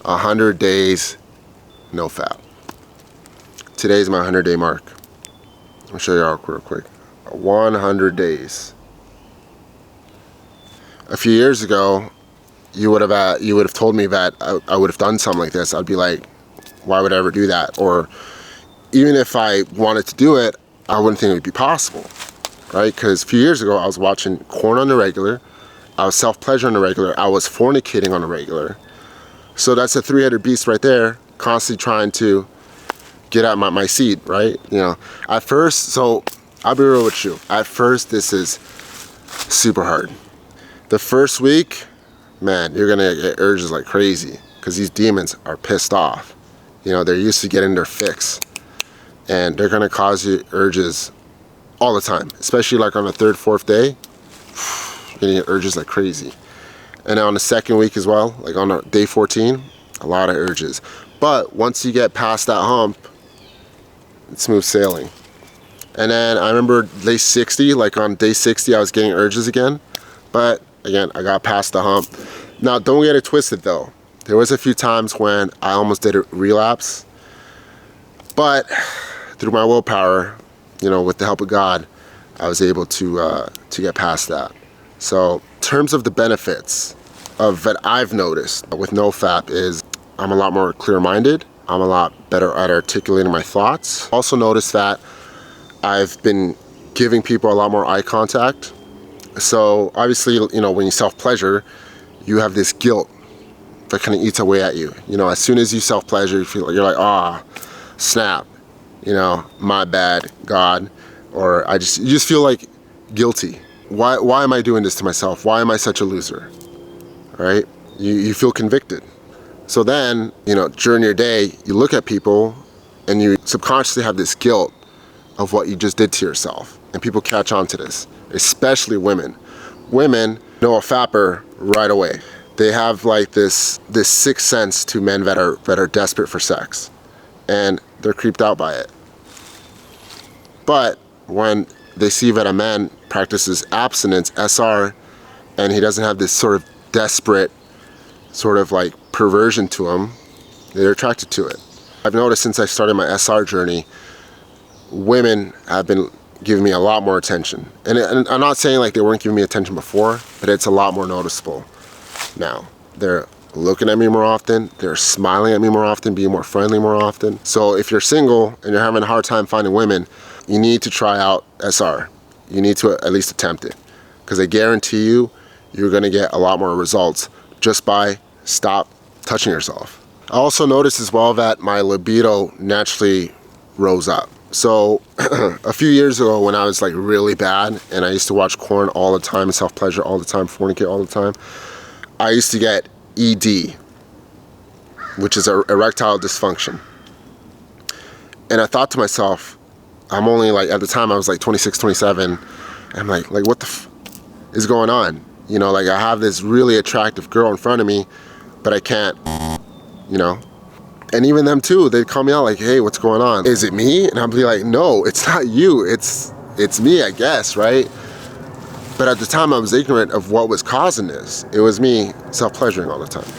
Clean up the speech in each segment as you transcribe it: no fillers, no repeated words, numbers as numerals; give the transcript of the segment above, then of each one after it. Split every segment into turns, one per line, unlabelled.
100 days no fap. Today's my 100-day mark. I'll show you all real quick. 100 days. A few years ago, you would have told me that I would have done something like this. I'd be like, why would I ever do that? Or even if I wanted to do it, I wouldn't think it would be possible, right? Because a few years ago, I was watching porn on the regular, I was self-pleasure on the regular, I was fornicating on the regular. So that's a three-headed beast right there, constantly trying to get at my seed, right? You know, at first, so I'll be real with you. At first, this is super hard. The first week, man, you're gonna get urges like crazy because these demons are pissed off. You know, they're used to getting their fix, and they're gonna cause you urges all the time, especially like on the third, fourth day, you're gonna get urges like crazy. And on the second week as well, like on day 14, a lot of urges. But once you get past that hump, it's smooth sailing. And then I remember day 60, like on day 60, I was getting urges again. But again, I got past the hump. Now, don't get it twisted though. There was a few times when I almost did a relapse. But through my willpower, you know, with the help of God, I was able to get past that. So in terms of the benefits of that I've noticed with NoFap is I'm a lot more clear-minded. I'm a lot better at articulating my thoughts. Also noticed that I've been giving people a lot more eye contact. So obviously, you know, when you self-pleasure, you have this guilt that kind of eats away at you. You know, as soon as you self-pleasure, you feel like, you're like, ah, snap, you know, my bad, God. Or you just feel like guilty. Why am I doing this to myself? Why am I such a loser? Right? You feel convicted. So then, you know, during your day, you look at people and you subconsciously have this guilt of what you just did to yourself. And people catch on to this, especially women. Women know a fapper right away. They have like this sixth sense to men that are desperate for sex, and they're creeped out by it. But when they see that a man practices abstinence, SR, and he doesn't have this sort of desperate sort of like perversion to him, they're attracted to it. I've noticed since I started my SR journey, women have been giving me a lot more attention. And I'm not saying like they weren't giving me attention before, but it's a lot more noticeable now. They're looking at me more often, they're smiling at me more often, being more friendly more often. So if you're single and you're having a hard time finding women, you need to try out SR. You need to at least attempt it, because I guarantee you, you're gonna get a lot more results just by stop touching yourself. I also noticed as well that my libido naturally rose up. So a few years ago when I was like really bad and I used to watch porn all the time, self-pleasure all the time, fornicate all the time, I used to get ED, which is erectile dysfunction. And I thought to myself, I'm only like, at the time I was like 26, 27, and I'm like what the f is going on? You know, like I have this really attractive girl in front of me, but I can't, you know? And even them too, they'd call me out like, hey, what's going on? Is it me? And I'd be like, no, it's not you, it's me, I guess, right? But at the time I was ignorant of what was causing this. It was me self-pleasuring all the time.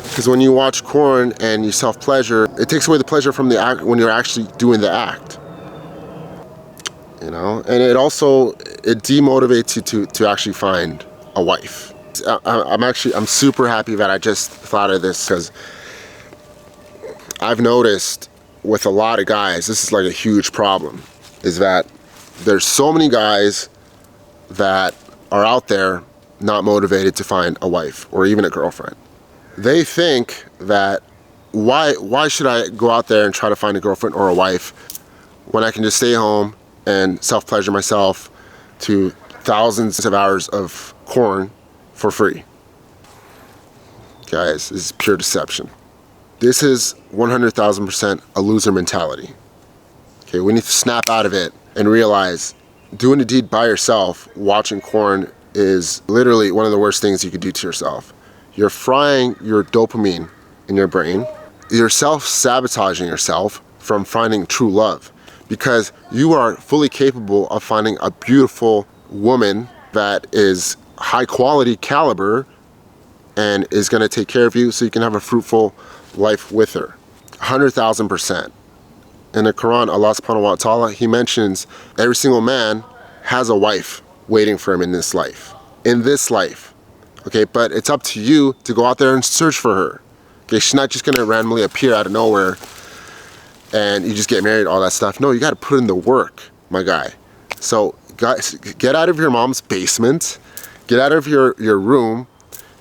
Because when you watch porn and you self-pleasure, it takes away the pleasure from the act when you're actually doing the act. You know, and it demotivates you to actually find a wife. I'm super happy that I just thought of this, because I've noticed with a lot of guys, this is like a huge problem, is that there's so many guys that are out there not motivated to find a wife or even a girlfriend. They think that why should I go out there and try to find a girlfriend or a wife when I can just stay home and self-pleasure myself to thousands of hours of porn for free? Guys, this is pure deception. This is 100,000% a loser mentality. Okay, we need to snap out of it and realize doing the deed by yourself, watching porn, is literally one of the worst things you could do to yourself. You're frying your dopamine in your brain. You're self-sabotaging yourself from finding true love, because you are fully capable of finding a beautiful woman that is high quality caliber and is going to take care of you so you can have a fruitful life with her, 100,000%. In the Quran, Allah subhanahu wa ta'ala, he mentions every single man has a wife waiting for him in this life. Okay, but it's up to you to go out there and search for her. Okay, she's not just gonna randomly appear out of nowhere and you just get married, all that stuff. No, you gotta put in the work, my guy. So guys, get out of your mom's basement, get out of your room,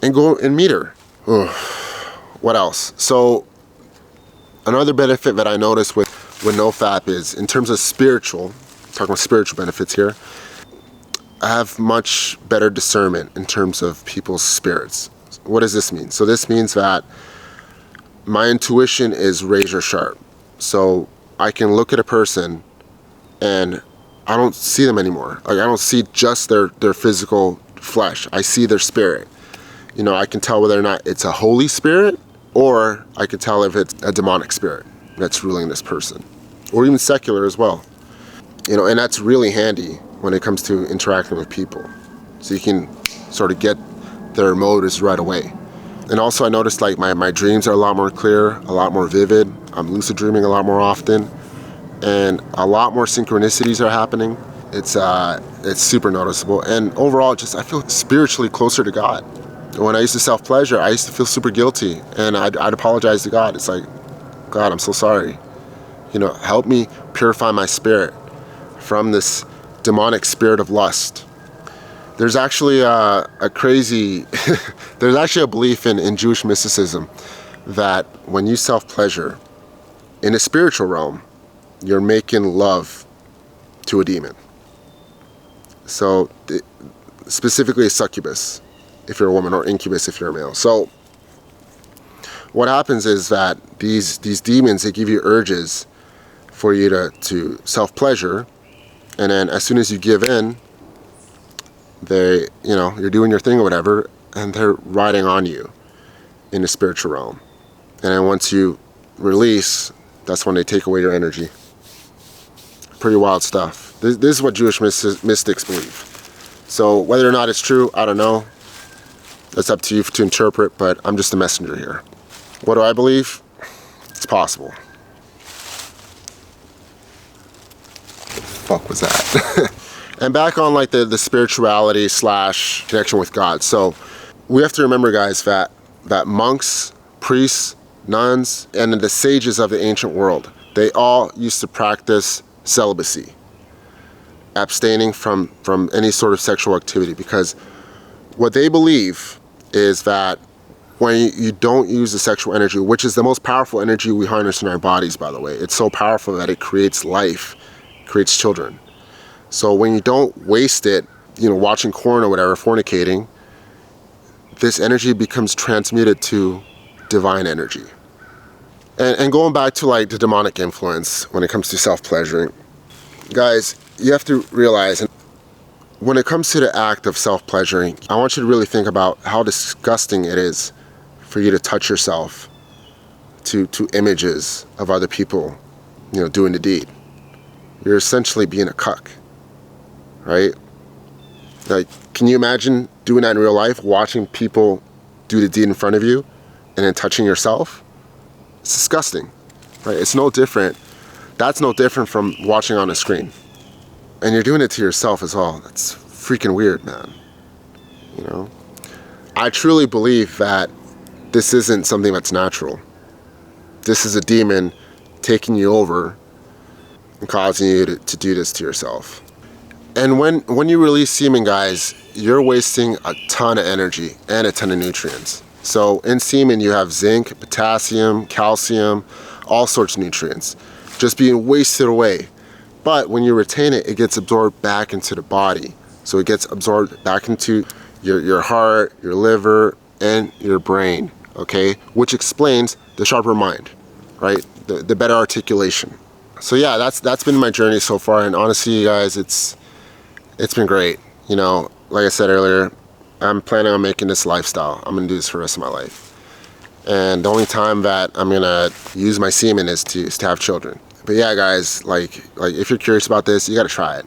and go and meet her. Ugh. What else? So another benefit that I noticed with NoFap is, in terms of spiritual, talking about spiritual benefits here, I have much better discernment in terms of people's spirits. What does this mean? So this means that my intuition is razor sharp. So I can look at a person and I don't see them anymore. Like, I don't see just their physical flesh. I see their spirit. You know, I can tell whether or not it's a holy spirit, or I can tell if it's a demonic spirit that's ruling this person, or even secular as well. You know, and that's really handy when it comes to interacting with people. So you can sort of get their motives right away. And also I noticed like my dreams are a lot more clear, a lot more vivid. I'm lucid dreaming a lot more often, and a lot more synchronicities are happening. It's super noticeable. And overall, just I feel spiritually closer to God. When I used to self-pleasure, I used to feel super guilty, and I'd apologize to God. It's like, God, I'm so sorry. You know, help me purify my spirit from this demonic spirit of lust. There's actually a crazy, there's actually a belief in Jewish mysticism that when you self-pleasure in a spiritual realm, you're making love to a demon. So specifically a succubus if you're a woman, or incubus if you're a male. So what happens is that these demons, they give you urges for you to self-pleasure, and then as soon as you give in, they, you know, you're doing your thing or whatever, and they're riding on you in the spiritual realm. And then once you release, that's when they take away your energy. Pretty wild stuff. This is what Jewish mystics believe. So whether or not it's true, I don't know. That's up to you to interpret, but I'm just a messenger here. What do I believe? It's possible. What the fuck was that? And back on like the spirituality / connection with God. So we have to remember, guys, that monks, priests, nuns, and the sages of the ancient world, they all used to practice celibacy, abstaining from any sort of sexual activity, because what they believe is that when you don't use the sexual energy, which is the most powerful energy we harness in our bodies, by the way, it's so powerful that it creates life, creates children. So when you don't waste it, you know, watching porn or whatever, fornicating, this energy becomes transmuted to divine energy. And going back to like the demonic influence when it comes to self-pleasuring, guys, you have to realize, when it comes to the act of self-pleasuring, I want you to really think about how disgusting it is for you to touch yourself to images of other people, you know, doing the deed. You're essentially being a cuck, right? Like, can you imagine doing that in real life, watching people do the deed in front of you and then touching yourself? It's disgusting, right? It's no different. That's no different from watching on a screen. And you're doing it to yourself as well. That's freaking weird, man. You know? I truly believe that this isn't something that's natural. This is a demon taking you over and causing you to do this to yourself. And when you release semen, guys, you're wasting a ton of energy and a ton of nutrients. So in semen, you have zinc, potassium, calcium, all sorts of nutrients just being wasted away. But when you retain it, it gets absorbed back into the body. So it gets absorbed back into your heart, your liver, and your brain, okay? Which explains the sharper mind, right? The better articulation. So yeah, that's been my journey so far, and honestly, you guys, it's been great. You know, like I said earlier, I'm planning on making this lifestyle. I'm gonna do this for the rest of my life. And the only time that I'm gonna use my semen is to have children. But yeah, guys, like if you're curious about this, you gotta try it.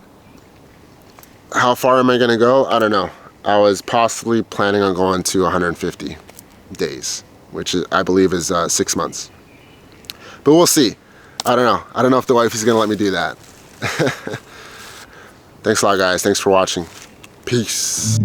How far am I gonna go? I don't know. I was possibly planning on going to 150 days. which I believe is 6 months. But we'll see. I don't know. I don't know if the wife is gonna let me do that. Thanks a lot, guys. Thanks for watching. Peace.